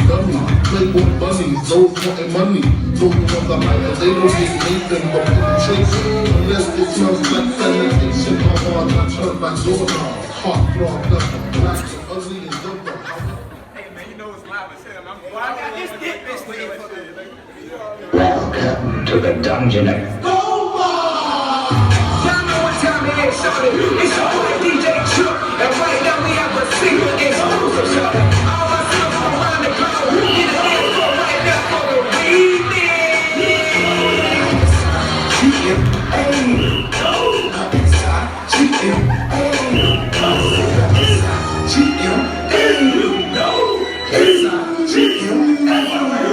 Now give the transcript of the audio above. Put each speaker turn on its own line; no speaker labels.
dummy. Playboy bunnies, those wanting money. Those the ones I like, but they don't get Nathan, but penetrate. Unless it smells like sanitation. My heart, I turn back door now. Heart throbbed up, black and ugly and dumb.
Hey man, you know it's loud as hell. I got this dick bitch with you.
Welcome to the dungeon of
Y'all know what time it is, shorty. It's your boy DJ Chuck, and right now we have a secret exclusive, shorty. All my songs from around the globe, get a dance floor right now for the remix. GMA, go. GMA, go. GMA, no. GMA.